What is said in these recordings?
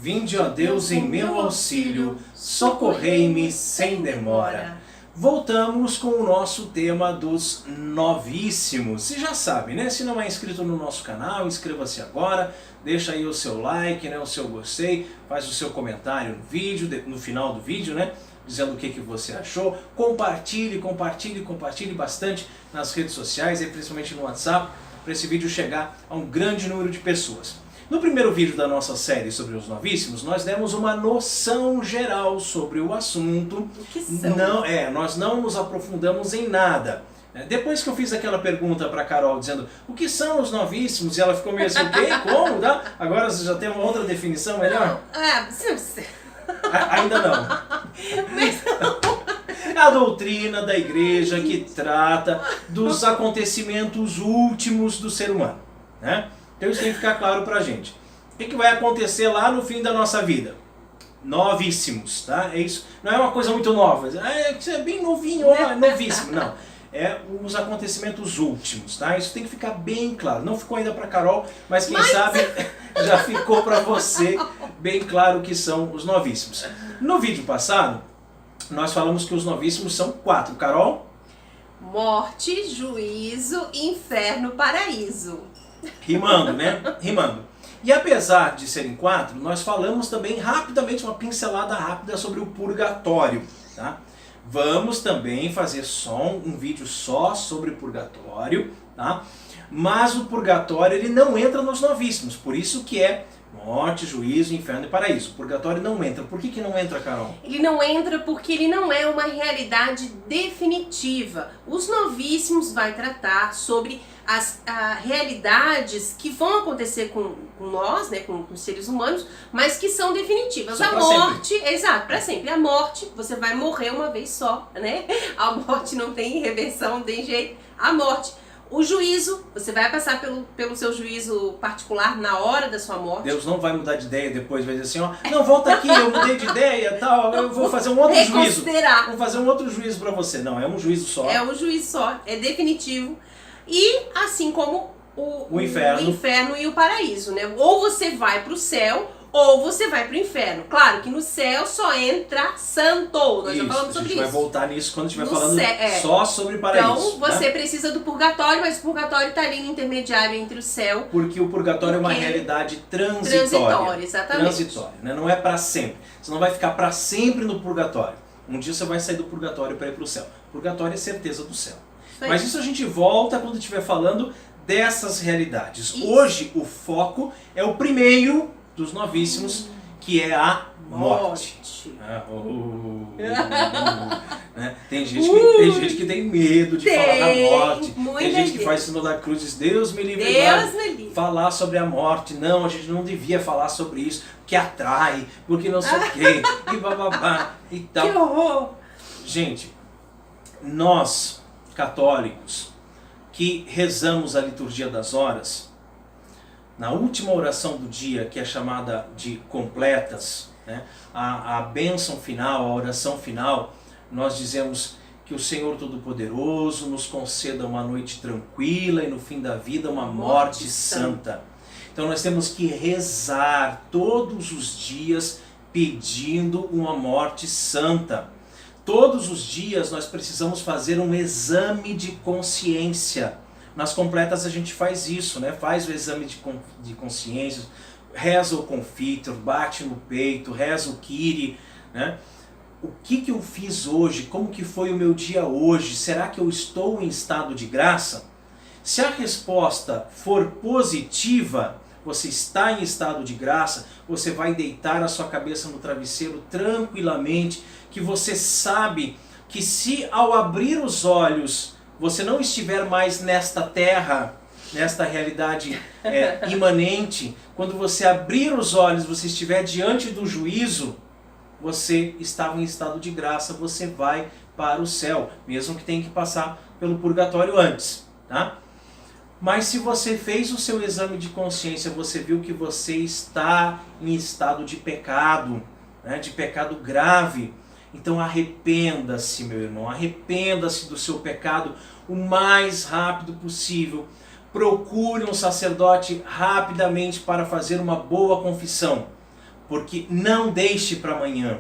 Vinde, ó Deus, em meu auxílio, socorrei-me sem demora. Voltamos com o nosso tema dos novíssimos. Você já sabe, né? Se não é inscrito no nosso canal, inscreva-se agora, deixa aí o seu like, né? O seu gostei, faz o seu comentário no vídeo, no final do vídeo, né? Dizendo o que você achou. Compartilhe bastante nas redes sociais, e principalmente no WhatsApp, para esse vídeo chegar a um grande número de pessoas. No primeiro vídeo da nossa série sobre os novíssimos, nós demos uma noção geral sobre o assunto. O que são? Nós não nos aprofundamos em nada. Depois que eu fiz aquela pergunta para a Carol dizendo o que são os novíssimos, e ela ficou meio assim, o quê? Como? Tá? Agora você já tem uma outra definição melhor? Ainda não. É a doutrina da igreja que trata dos acontecimentos últimos do ser humano, né? Então isso tem que ficar claro pra gente. O que vai acontecer lá no fim da nossa vida? Novíssimos, tá? É isso. Não é uma coisa muito nova. Você é bem novinho, ó, novíssimo. Não. É os acontecimentos últimos, tá? Isso tem que ficar bem claro. Não ficou ainda pra Carol, mas quem sabe já ficou pra você bem claro que são os novíssimos. No vídeo passado, nós falamos que os novíssimos são 4. Carol? Morte, juízo, inferno, paraíso. Rimando, né? Rimando. E apesar de serem 4, nós falamos também rapidamente, uma pincelada rápida sobre o purgatório, tá? Vamos também fazer um vídeo só sobre purgatório, tá? Mas o purgatório ele não entra nos novíssimos, por isso que é morte, juízo, inferno e paraíso. O purgatório não entra. Por que não entra, Carol? Ele não entra porque ele não é uma realidade definitiva. Os novíssimos vai tratar sobre as realidades que vão acontecer com nós, né, com os seres humanos, mas que são definitivas. A morte, exato, para sempre. A morte, você vai morrer uma vez só, né? A morte não tem reversão, não tem jeito. A morte. O juízo, você vai passar pelo seu juízo particular na hora da sua morte. Deus não vai mudar de ideia depois, vai dizer assim, ó, não, volta aqui, eu mudei de ideia, tal, eu vou fazer um outro juízo. Vou fazer um outro juízo pra você. Não, é um juízo só. É um juízo só, é definitivo. E assim como o inferno e o paraíso, né? Ou você vai pro céu, ou você vai pro inferno. Claro que no céu só entra santo. Nós já falamos sobre isso. A gente vai voltar nisso quando estiver falando só sobre paraíso. Então você precisa do purgatório, mas o purgatório está ali no intermediário entre o céu. Porque o purgatório é uma realidade transitória. Exatamente. Transitória, né? Não é para sempre. Você não vai ficar para sempre no purgatório. Um dia você vai sair do purgatório para ir para o céu. Purgatório é certeza do céu. Mas isso a gente volta quando estiver falando dessas realidades. Isso. Hoje o foco é o primeiro dos novíssimos, que é a morte. Né? Tem gente que tem medo de falar da morte. Tem gente que faz cima da cruz e diz, Deus me livre de falar sobre a morte. Não, a gente não devia falar sobre isso, que atrai, porque não sei o quê, e bababá, e tal. Que horror! Gente, nós, católicos, que rezamos a liturgia das horas, na última oração do dia, que é chamada de completas, né, a bênção final, a oração final, nós dizemos que o Senhor Todo-Poderoso nos conceda uma noite tranquila e no fim da vida uma morte santa. Então nós temos que rezar todos os dias pedindo uma morte santa. Todos os dias nós precisamos fazer um exame de consciência. Nas completas a gente faz isso, né? Faz o exame de consciência, reza o confiter, bate no peito, reza o Kyrie, né? O que eu fiz hoje? Como que foi o meu dia hoje? Será que eu estou em estado de graça? Se a resposta for positiva, você está em estado de graça, você vai deitar a sua cabeça no travesseiro tranquilamente, que você sabe que se ao abrir os olhos você não estiver mais nesta terra, nesta realidade imanente, quando você abrir os olhos, você estiver diante do juízo, você estava em estado de graça, você vai para o céu, mesmo que tenha que passar pelo purgatório antes, tá? Mas se você fez o seu exame de consciência, você viu que você está em estado de pecado, né, de pecado grave, então arrependa-se, meu irmão, arrependa-se do seu pecado o mais rápido possível. Procure um sacerdote rapidamente para fazer uma boa confissão. Porque não deixe para amanhã.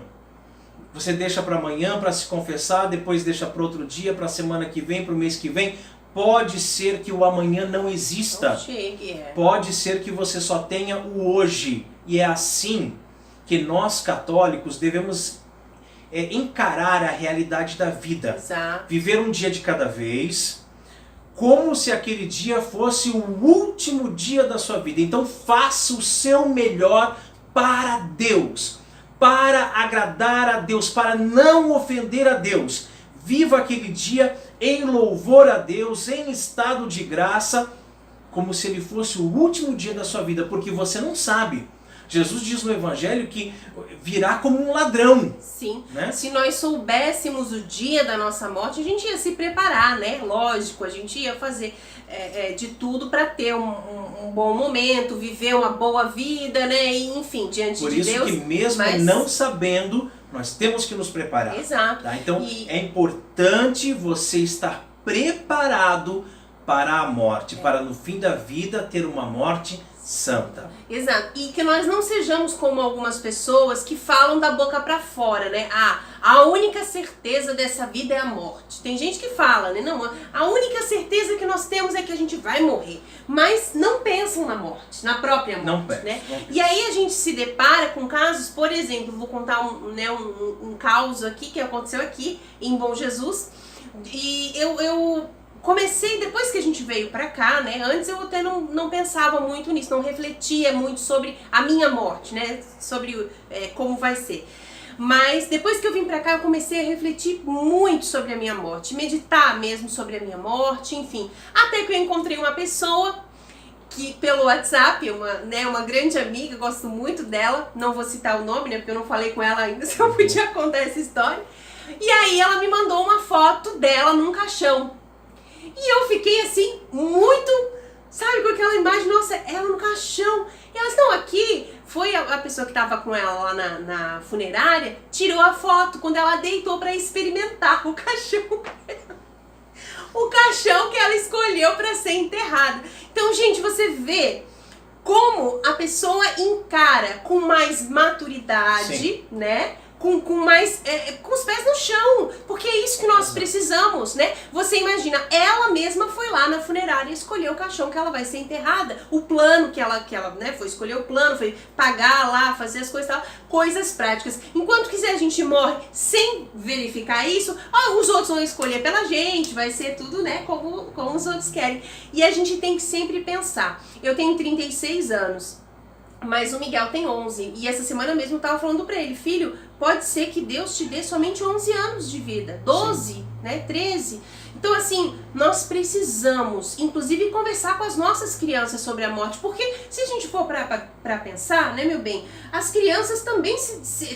Você deixa para amanhã para se confessar, depois deixa para outro dia, para a semana que vem, para o mês que vem. Pode ser que o amanhã não exista. Não chegue, Pode ser que você só tenha o hoje. E é assim que nós católicos devemos encarar a realidade da vida. Exato. Viver um dia de cada vez, como se aquele dia fosse o último dia da sua vida. Então faça o seu melhor para Deus, para agradar a Deus, para não ofender a Deus. Viva aquele dia em louvor a Deus, em estado de graça, como se ele fosse o último dia da sua vida, porque você não sabe. Jesus diz no Evangelho que virá como um ladrão. Sim. Né? Se nós soubéssemos o dia da nossa morte, a gente ia se preparar, né? Lógico, a gente ia fazer de tudo para ter um bom momento, viver uma boa vida, né? E, enfim, diante de Deus. Por isso que mesmo não sabendo, nós temos que nos preparar. Exato. Tá? Então é importante você estar preparado para a morte, para no fim da vida ter uma morte santa. Exato. E que nós não sejamos como algumas pessoas que falam da boca para fora, né? A única certeza dessa vida é a morte. Tem gente que fala, né? Não, a única certeza que nós temos é que a gente vai morrer. Mas não pensam na morte, na própria morte, não pensa, né? não pensa. E aí a gente se depara com casos, por exemplo, vou contar um caos aqui que aconteceu aqui em Bom Jesus. E eu comecei, depois que a gente veio pra cá, né? Antes eu até não pensava muito nisso, não refletia muito sobre a minha morte, né? Sobre como vai ser. Mas depois que eu vim pra cá, eu comecei a refletir muito sobre a minha morte, meditar mesmo sobre a minha morte, enfim. Até que eu encontrei uma pessoa que pelo WhatsApp, uma grande amiga, gosto muito dela, não vou citar o nome, né? Porque eu não falei com ela ainda, se eu podia contar essa história. E aí ela me mandou uma foto dela num caixão. E eu fiquei assim, muito, sabe, com aquela imagem, nossa, ela no caixão. E elas estão aqui, foi a pessoa que estava com ela lá na funerária, tirou a foto quando ela deitou para experimentar o caixão. O caixão que ela escolheu para ser enterrada. Então, gente, você vê como a pessoa encara com mais maturidade, sim, né? Com mais, com os pés no chão, porque é isso que nós precisamos, né? Você imagina, ela mesma foi lá na funerária e escolheu o caixão que ela vai ser enterrada, o plano que ela né, foi escolher o plano, foi pagar lá, fazer as coisas e tal, coisas práticas. Enquanto quiser a gente morre sem verificar isso, os outros vão escolher pela gente, vai ser tudo, né, como os outros querem. E a gente tem que sempre pensar, eu tenho 36 anos, mas o Miguel tem 11, e essa semana mesmo eu tava falando pra ele, filho, pode ser que Deus te dê somente 11 anos de vida, 12, sim, né, 13. Então assim, nós precisamos, inclusive, conversar com as nossas crianças sobre a morte, porque se a gente for pra pensar, né, meu bem, as crianças também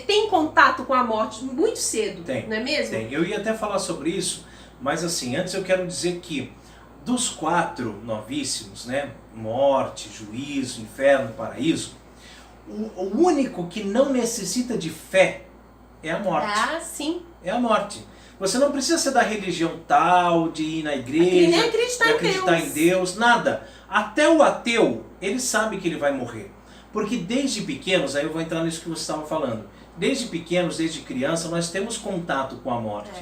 têm contato com a morte muito cedo, não é mesmo? Tem, eu ia até falar sobre isso, mas assim, antes eu quero dizer que dos 4 novíssimos, né, morte, juízo, inferno, paraíso, o único que não necessita de fé é a morte. Ah, sim. É a morte. Você não precisa ser da religião tal, de ir na igreja, nem acreditar em Deus, nada. Até o ateu, ele sabe que ele vai morrer. Porque desde pequenos, aí eu vou entrar nisso que você estava falando, desde pequenos, desde criança, nós temos contato com a morte.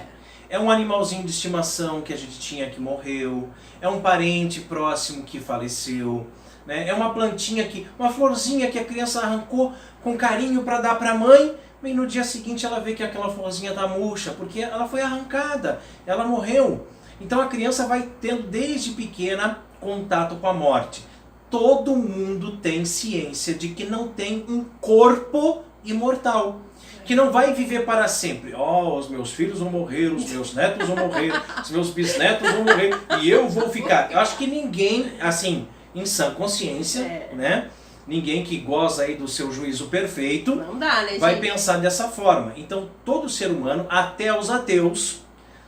É um animalzinho de estimação que a gente tinha que morreu, é um parente próximo que faleceu, né? É uma plantinha uma florzinha que a criança arrancou com carinho para dar para a mãe, e no dia seguinte ela vê que aquela florzinha está murcha, porque ela foi arrancada, ela morreu. Então a criança vai tendo desde pequena contato com a morte. Todo mundo tem ciência de que não tem um corpo imortal, que não vai viver para sempre. Os meus filhos vão morrer, os meus netos vão morrer, os meus bisnetos vão morrer, e eu vou ficar. Eu acho que ninguém, assim, em sã consciência, né? Ninguém que goza aí do seu juízo perfeito, não dá, né, vai gente? pensar dessa forma. Então, todo ser humano, até os ateus,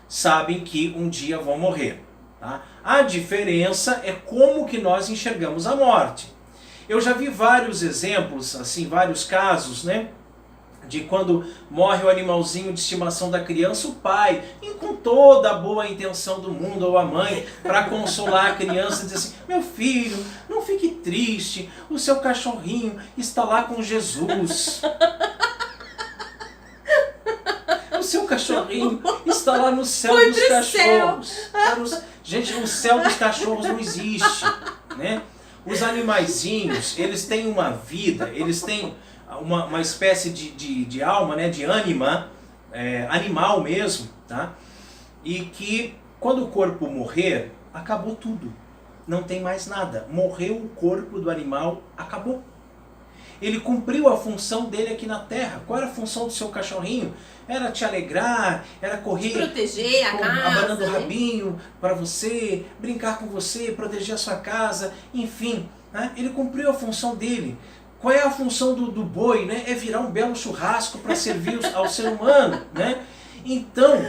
sabem que um dia vão morrer. Tá? A diferença é como que nós enxergamos a morte. Eu já vi vários exemplos, assim, vários casos, né? De quando morre o animalzinho de estimação da criança, o pai, com toda a boa intenção do mundo, ou a mãe, para consolar a criança, dizer assim, meu filho, não fique triste, o seu cachorrinho está lá com Jesus. O seu cachorrinho está lá no céu dos cachorros. Gente, o céu dos cachorros não existe, né? Os animaizinhos, eles têm uma vida, eles têm uma espécie de alma, né? De ânima, animal mesmo, tá? E que quando o corpo morrer, acabou tudo. Não tem mais nada. Morreu o corpo do animal, acabou. Ele cumpriu a função dele aqui na Terra. Qual era a função do seu cachorrinho? Era te alegrar, era correr, te proteger a casa, abanando o rabinho para você, brincar com você, proteger a sua casa, enfim, né? Ele cumpriu a função dele. Qual é a função do boi, né? É virar um belo churrasco para servir ao ser humano, né? Então,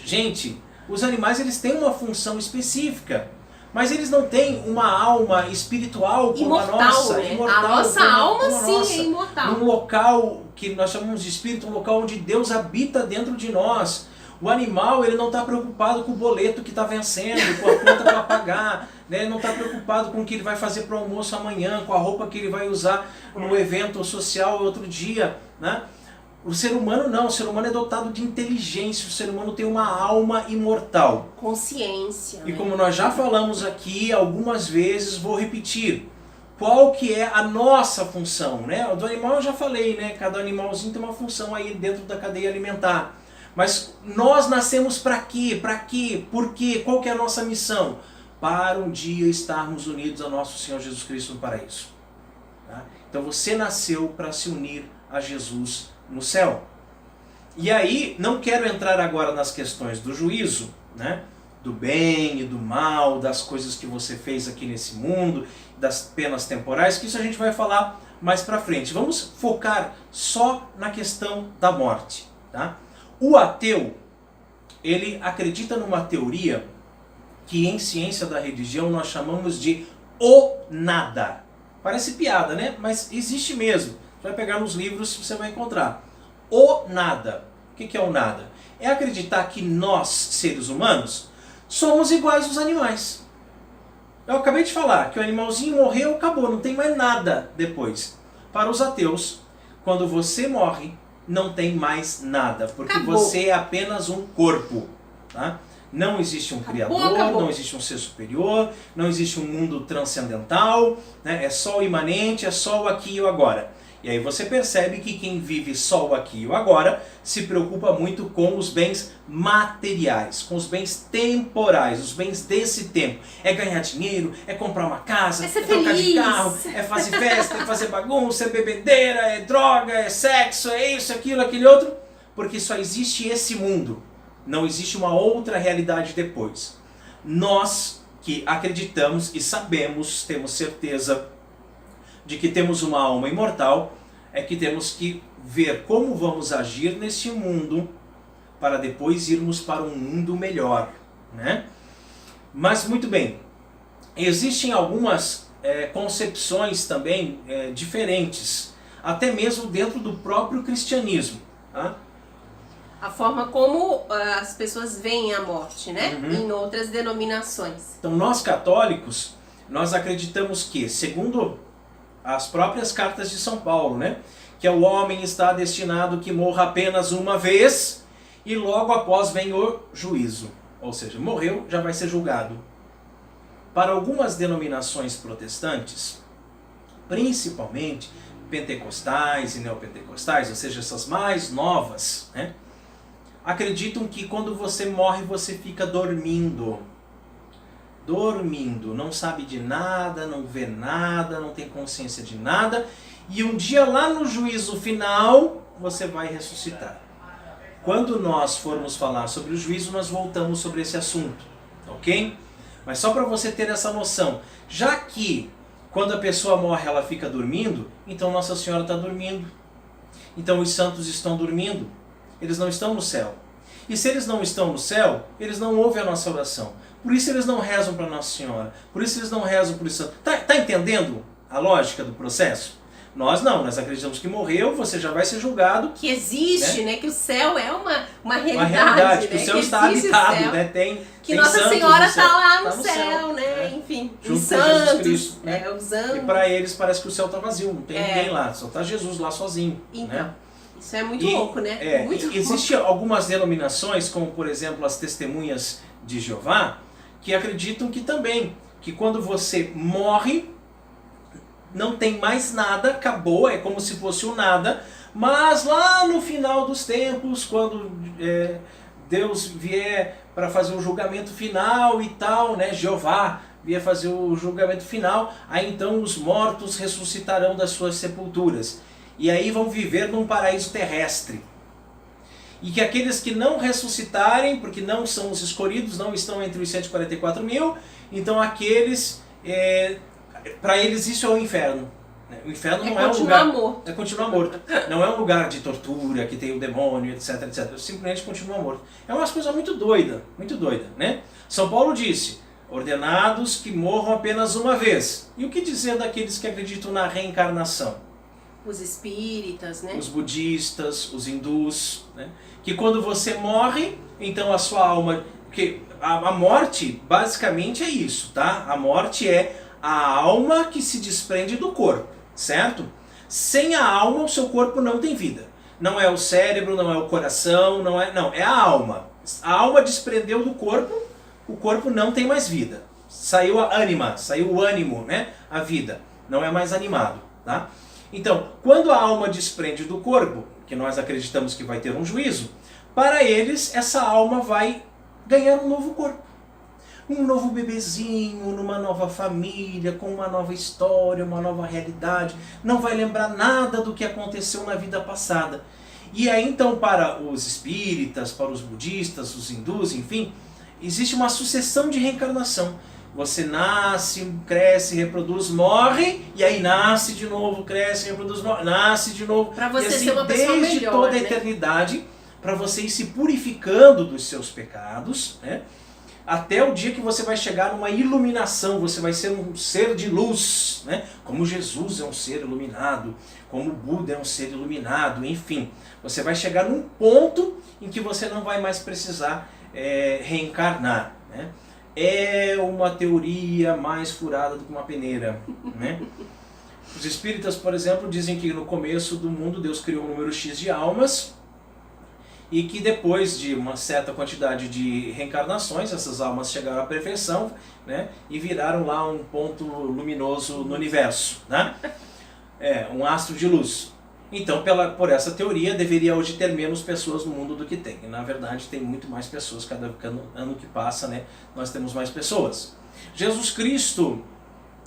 gente, os animais eles têm uma função específica. Mas eles não têm uma alma espiritual como imortal, a nossa. Né? Imortal, a nossa alma sim nossa. é imortal. Num local que nós chamamos de espírito, um local onde Deus habita dentro de nós. O animal ele não está preocupado com o boleto que está vencendo, com a conta para pagar. Né? Ele não está preocupado com o que ele vai fazer para o almoço amanhã, com a roupa que ele vai usar no evento social outro dia. Né? O ser humano não, o ser humano é dotado de inteligência, o ser humano tem uma alma imortal. Consciência. E como nós já falamos aqui algumas vezes, vou repetir. Qual que é a nossa função? Né? Do animal eu já falei, né? Cada animalzinho tem uma função aí dentro da cadeia alimentar. Mas nós nascemos para quê? Para quê? Por quê? Qual que é a nossa missão? Para um dia estarmos unidos ao nosso Senhor Jesus Cristo no paraíso. Tá? Então você nasceu para se unir a Jesus no céu. E aí, não quero entrar agora nas questões do juízo, né? Do bem e do mal, das coisas que você fez aqui nesse mundo, das penas temporais, que isso a gente vai falar mais pra frente. Vamos focar só na questão da morte, tá? O ateu, ele acredita numa teoria que em ciência da religião nós chamamos de o nada. Parece piada, né? Mas existe mesmo. Vai pegar nos livros, você vai encontrar. O nada. O que é o nada? É acreditar que nós, seres humanos, somos iguais aos animais. Eu acabei de falar que o animalzinho morreu, acabou, não tem mais nada depois. Para os ateus, quando você morre, não tem mais nada, porque acabou. Você é apenas um corpo. Tá? Não existe um criador, não existe um ser superior, não existe um mundo transcendental, né? É só o imanente, é só o aqui e o agora. E aí você percebe que quem vive só o aqui e o agora se preocupa muito com os bens materiais, com os bens temporais, os bens desse tempo. É ganhar dinheiro, é comprar uma casa, é ser trocar feliz. de carro, é fazer festa, é fazer bagunça, é bebedeira, é droga, é sexo, é isso, aquilo, aquele outro. Porque só existe esse mundo, não existe uma outra realidade depois. Nós que acreditamos e sabemos, temos certeza de que temos uma alma imortal, é que temos que ver como vamos agir neste mundo para depois irmos para um mundo melhor, né? Mas muito bem, existem algumas concepções também diferentes, até mesmo dentro do próprio cristianismo. Tá? A forma como as pessoas veem a morte, né? Uhum. Em outras denominações. Então nós católicos, nós acreditamos que, segundo as próprias cartas de São Paulo, né? Que o homem está destinado que morra apenas uma vez e logo após vem o juízo. Ou seja, morreu, já vai ser julgado. Para algumas denominações protestantes, principalmente pentecostais e neopentecostais, ou seja, essas mais novas, né? Acreditam que quando você morre você fica dormindo. Dormindo, não sabe de nada, não vê nada, não tem consciência de nada, e um dia lá no juízo final você vai ressuscitar. Quando nós formos falar sobre o juízo, nós voltamos sobre esse assunto, ok? Mas só para você ter essa noção, já que quando a pessoa morre ela fica dormindo, então Nossa Senhora está dormindo, então os santos estão dormindo, eles não estão no céu. E se eles não estão no céu, eles não ouvem a nossa oração. Por isso eles não rezam para Nossa Senhora. Por isso eles não rezam por isso. Tá entendendo a lógica do processo? Nós não, nós acreditamos que morreu, você já vai ser julgado. Que existe, né? Que o céu é uma realidade, Uma realidade, né? que o céu está habitado, né? Que tem Nossa Senhora está lá no céu, né? né? Enfim, Junto os com Jesus santos, Cristo, né? os anjos. E para eles parece que o céu está vazio, não tem ninguém lá, só está Jesus lá sozinho. Então, né? isso é muito louco, né? Muito louco. Existem algumas denominações, como por exemplo as Testemunhas de Jeová, que acreditam que também, que quando você morre, não tem mais nada, acabou, é como se fosse o nada, mas lá no final dos tempos, quando Deus vier para fazer o julgamento final e tal, né, Jeová vier fazer o julgamento final, aí então os mortos ressuscitarão das suas sepulturas, e aí vão viver num paraíso terrestre. E que aqueles que não ressuscitarem, porque não são os escolhidos, não estão entre os 144 mil, então aqueles... para eles isso é o inferno. O inferno não é um lugar... morto. É continuar morto. Não é um lugar de tortura, que tem o demônio, etc, etc. Simplesmente continua morto. É uma coisa muito doida, né? São Paulo disse, ordenados que morram apenas uma vez. E o que dizer daqueles que acreditam na reencarnação? Os espíritas, né? Os budistas, os hindus, né? Que quando você morre, então a sua alma... Porque a morte, basicamente, é isso, tá? A morte é a alma que se desprende do corpo, certo? Sem a alma, o seu corpo não tem vida. Não é o cérebro, não é o coração, não, é a alma. A alma desprendeu do corpo, o corpo não tem mais vida. Saiu a ânima, saiu o ânimo, né? A vida. Não é mais animado, tá? Então, quando a alma desprende do corpo, que nós acreditamos que vai ter um juízo, para eles, essa alma vai ganhar um novo corpo. Um novo bebezinho, numa nova família, com uma nova história, uma nova realidade. Não vai lembrar nada do que aconteceu na vida passada. E aí então para os espíritas, para os budistas, os hindus, enfim, existe uma sucessão de reencarnação. Você nasce, cresce, reproduz, morre, e aí nasce de novo, cresce, reproduz, morre, nasce de novo. Para você e assim, ser uma pessoa desde melhor, toda a né? eternidade, para você ir se purificando dos seus pecados, né? Até o dia que você vai chegar numa iluminação, você vai ser um ser de luz, né? Como Jesus é um ser iluminado, como Buda é um ser iluminado, enfim. Você vai chegar num ponto em que você não vai mais precisar reencarnar, né? É uma teoria mais furada do que uma peneira, né? Os espíritas, por exemplo, dizem que no começo do mundo Deus criou um número X de almas, e que depois de uma certa quantidade de reencarnações, essas almas chegaram à perfeição, né, e viraram lá um ponto luminoso no universo, né? Um astro de luz. Então, por essa teoria, deveria hoje ter menos pessoas no mundo do que tem. E, na verdade, tem muito mais pessoas, cada ano que passa, né, nós temos mais pessoas. Jesus Cristo,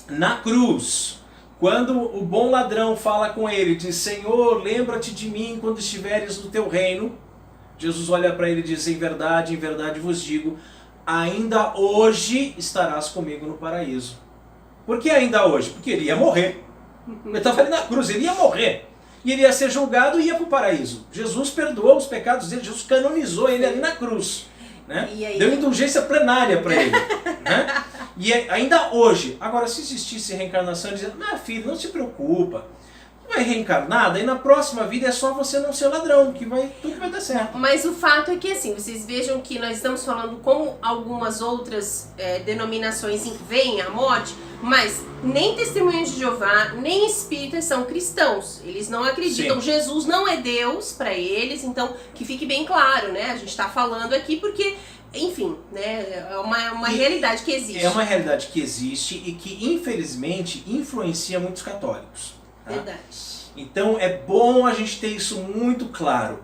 na cruz, quando o bom ladrão fala com ele, diz, Senhor, lembra-te de mim quando estiveres no teu reino, Jesus olha para ele e diz, em verdade vos digo, ainda hoje estarás comigo no paraíso. Por que ainda hoje? Porque ele ia morrer. Ele estava ali na cruz, ele ia morrer. E ele ia ser julgado e ia para o paraíso. Jesus perdoou os pecados dele, Jesus canonizou ele ali na cruz. Né? Deu indulgência plenária para ele. Né? E ainda hoje. Agora, se existisse reencarnação, ele dizia, não, filho, não se preocupa. Vai reencarnar, daí na próxima vida é só você não ser ladrão, que tudo vai dar certo. Mas o fato é que assim, vocês vejam que nós estamos falando como algumas outras denominações veem a morte, mas nem Testemunhas de Jeová, nem espíritas são cristãos. Eles não acreditam. Sim. Jesus não é Deus para eles, então que fique bem claro, né? A gente está falando aqui porque, enfim, né? É uma realidade que existe. É uma realidade que existe e que infelizmente influencia muitos católicos. Tá? Verdade. Então é bom a gente ter isso muito claro.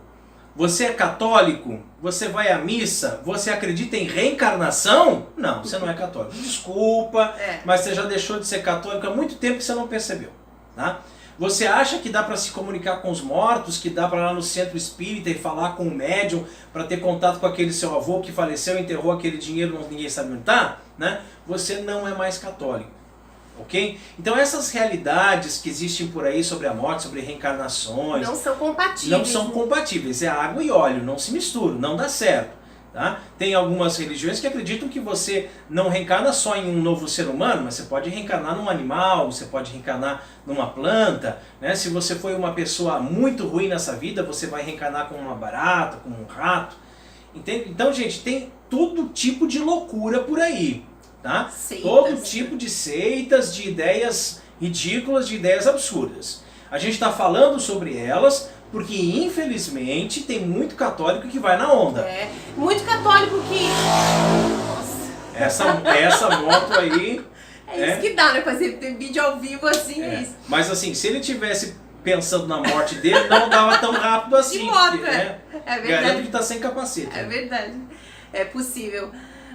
Você é católico? Você vai à missa? Você acredita em reencarnação? Não, você não é católico. Desculpa, mas você já deixou de ser católico há muito tempo que você não percebeu. Tá? Você acha que dá para se comunicar com os mortos, que dá para ir lá no centro espírita e falar com o médium para ter contato com aquele seu avô que faleceu, enterrou aquele dinheiro, ninguém sabe onde está? Né? Você não é mais católico. Ok? Então essas realidades que existem por aí sobre a morte, sobre reencarnações... Não são compatíveis. Não são compatíveis. É água e óleo, não se misturam, não dá certo. Tá? Tem algumas religiões que acreditam que você não reencarna só em um novo ser humano, mas você pode reencarnar num animal, você pode reencarnar numa planta, né? Se você foi uma pessoa muito ruim nessa vida, você vai reencarnar como uma barata, como um rato. Entende? Então, gente, tem todo tipo de loucura por aí. Tá? Seitas. Todo tipo de seitas, de ideias ridículas, de ideias absurdas. A gente está falando sobre elas porque, infelizmente, tem muito católico que vai na onda. Muito católico que... Nossa. Essa moto aí... É isso que dá, né? Fazer vídeo ao vivo assim, é isso. Mas assim, se ele tivesse pensando na morte dele, não dava tão rápido assim. De moto, porque, né? É verdade. Garanto que está sem capacete. É verdade. É possível.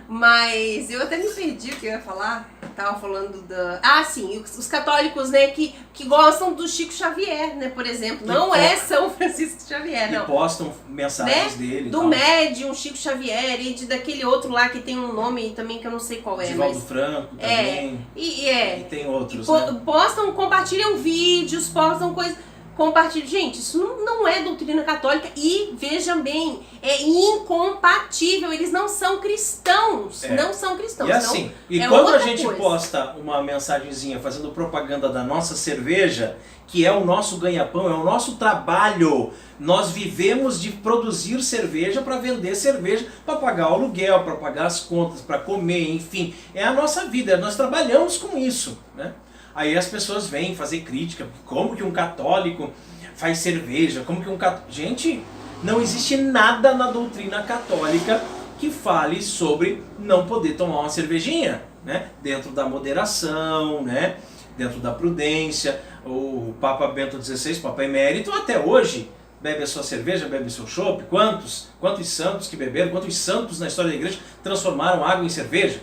Mas eu até me perdi o que eu ia falar. Tava falando da... Ah, sim, os católicos, né, que gostam do Chico Xavier, né, por exemplo. Não é São Francisco Xavier, não. E postam mensagens dele. Do médium Chico Xavier e daquele outro lá que tem um nome também que eu não sei qual é. Divaldo Franco também. E tem outros, né? Postam, compartilham vídeos, postam coisas... Compartilhe. Gente, isso não é doutrina católica e, vejam bem, é incompatível. Eles não são cristãos. Não são cristãos. E assim, quando a gente posta uma mensagenzinha fazendo propaganda da nossa cerveja, que é o nosso ganha-pão, é o nosso trabalho. Nós vivemos de produzir cerveja para vender cerveja, para pagar o aluguel, para pagar as contas, para comer, enfim. É a nossa vida, nós trabalhamos com isso, né? Aí as pessoas vêm fazer crítica, como que um católico faz cerveja, como que um católico... Gente, não existe nada na doutrina católica que fale sobre não poder tomar uma cervejinha, né? Dentro da moderação, né? Dentro da prudência. O Papa Bento XVI, Papa Emérito, até hoje, bebe a sua cerveja, bebe o seu chopp. Quantos santos que beberam, quantos santos na história da igreja transformaram água em cerveja?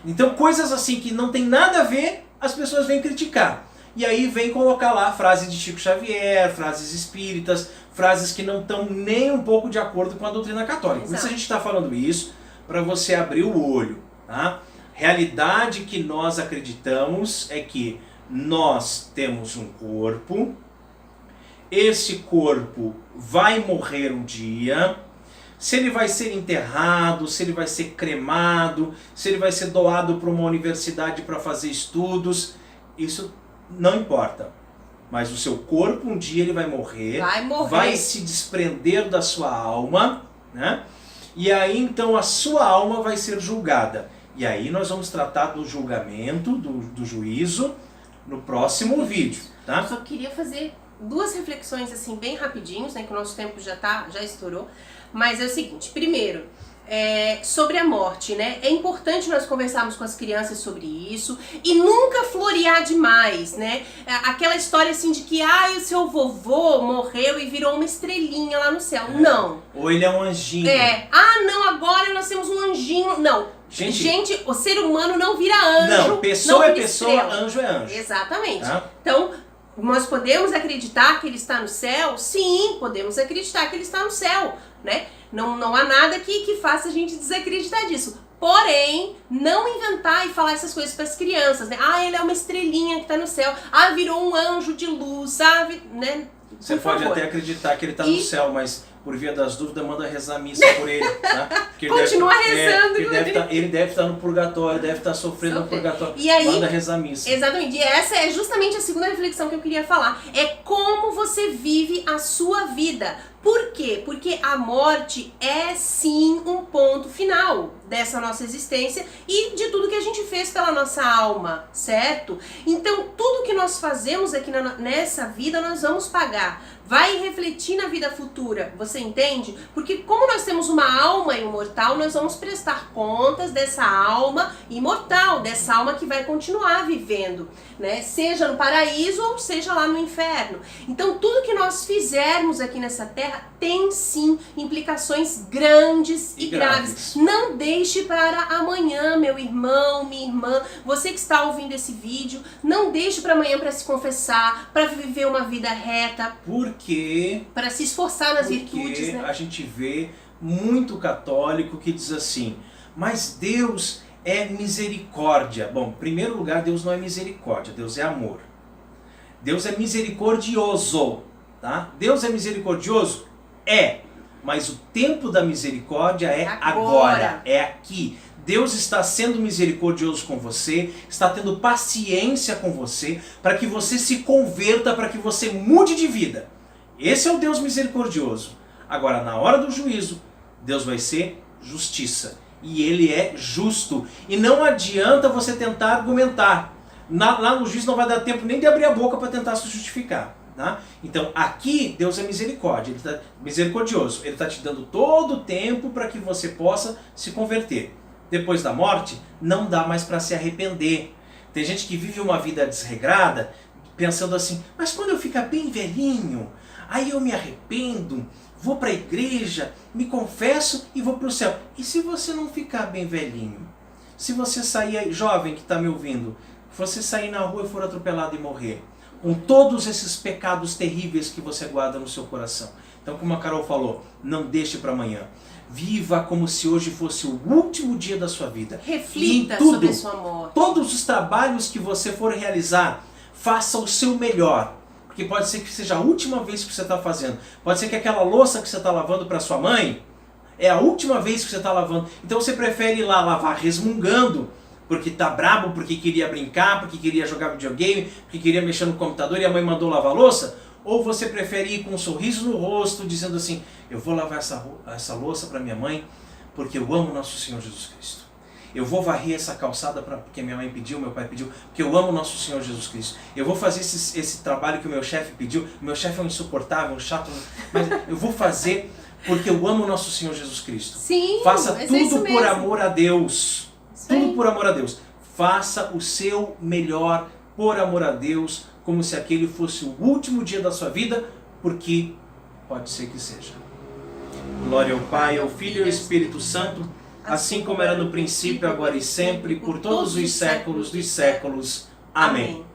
Então coisas assim que não tem nada a ver, as pessoas vêm criticar. E aí vem colocar lá frases de Chico Xavier, frases espíritas, frases que não estão nem um pouco de acordo com a doutrina católica. Por isso a gente está falando isso, para você abrir o olho. Tá? Realidade que nós acreditamos é que nós temos um corpo, esse corpo vai morrer um dia. Se ele vai ser enterrado, se ele vai ser cremado, se ele vai ser doado para uma universidade para fazer estudos, isso não importa. Mas o seu corpo um dia ele vai morrer, vai se desprender da sua alma, né? E aí então a sua alma vai ser julgada. E aí nós vamos tratar do julgamento, do juízo, no próximo vídeo, tá? Eu só queria fazer duas reflexões assim bem rapidinhos, né, que o nosso tempo já estourou. Mas é o seguinte, primeiro, sobre a morte, né? É importante nós conversarmos com as crianças sobre isso e nunca florear demais, né? Aquela história assim de que o seu vovô morreu e virou uma estrelinha lá no céu. Não. Ou ele é um anjinho. Não, agora nós temos um anjinho. Não. Gente, o ser humano não vira anjo. Não, pessoa é pessoa, estrela. anjo é anjo. Exatamente. Tá? Então, nós podemos acreditar que ele está no céu? Sim, podemos acreditar que ele está no céu, né? Não há nada que faça a gente desacreditar disso. Porém, não inventar e falar essas coisas para as crianças, né? Ele é uma estrelinha que está no céu. Virou um anjo de luz, sabe? Né? Você pode até acreditar que ele está no céu, mas por via das dúvidas, manda rezar missa por ele. Tá? Continua rezando. Ele deve estar no purgatório, deve estar sofrendo no purgatório. E aí, manda rezar missa. Exatamente. E essa é justamente a segunda reflexão que eu queria falar. É como você vive a sua vida. Por quê? Porque a morte é sim um ponto final dessa nossa existência e de tudo que a gente fez pela nossa alma, certo? Então tudo que nós fazemos aqui nessa vida nós vamos pagar. Vai refletir na vida futura, você entende? Porque como nós temos uma alma imortal, nós vamos prestar contas dessa alma imortal, dessa alma que vai continuar vivendo, né? Seja no paraíso ou seja lá no inferno. Então tudo que nós fizermos aqui nessa terra tem sim implicações grandes e graves. Não deixe para amanhã, meu irmão, minha irmã, você que está ouvindo esse vídeo, não deixe para amanhã para se confessar, para viver uma vida reta. Para se esforçar nas virtudes, né? A gente vê muito católico que diz assim, mas Deus é misericórdia. Bom, em primeiro lugar, Deus não é misericórdia, Deus é amor. Deus é misericordioso, tá? Deus é misericordioso? mas o tempo da misericórdia é agora, é aqui. Deus está sendo misericordioso com você, está tendo paciência com você, para que você se converta, para que você mude de vida. Esse é o Deus misericordioso. Agora, na hora do juízo, Deus vai ser justiça. E Ele é justo. E não adianta você tentar argumentar. Lá no juízo não vai dar tempo nem de abrir a boca para tentar se justificar. Tá? Então, aqui, Deus é misericórdia. Ele está misericordioso. Ele está te dando todo o tempo para que você possa se converter. Depois da morte, não dá mais para se arrepender. Tem gente que vive uma vida desregrada, pensando assim, mas quando eu ficar bem velhinho, aí eu me arrependo, vou para a igreja, me confesso e vou para o céu. E se você não ficar bem velhinho? Se você sair aí, jovem que está me ouvindo, se você sair na rua e for atropelado e morrer, com todos esses pecados terríveis que você guarda no seu coração. Então, como a Carol falou, não deixe para amanhã. Viva como se hoje fosse o último dia da sua vida. Reflita sobre a sua morte. Todos os trabalhos que você for realizar, faça o seu melhor. Porque pode ser que seja a última vez que você está fazendo. Pode ser que aquela louça que você está lavando para sua mãe é a última vez que você está lavando. Então você prefere ir lá lavar resmungando, porque está brabo, porque queria brincar, porque queria jogar videogame, porque queria mexer no computador e a mãe mandou lavar a louça? Ou você prefere ir com um sorriso no rosto, dizendo assim, eu vou lavar essa louça para minha mãe, porque eu amo nosso Senhor Jesus Cristo. Eu vou varrer essa calçada porque minha mãe pediu, meu pai pediu, porque eu amo nosso Senhor Jesus Cristo. Eu vou fazer esse trabalho que o meu chefe pediu, o meu chefe é um insuportável, um chato, mas eu vou fazer porque eu amo nosso Senhor Jesus Cristo. Sim, faça tudo por mesmo. Amor a Deus. Isso tudo aí. por amor a Deus. Faça o seu melhor por amor a Deus, como se aquele fosse o último dia da sua vida, porque pode ser que seja. Glória ao Pai, ao Filho e ao Espírito Santo, assim como era no princípio, agora e sempre, por todos os séculos dos séculos. Amém.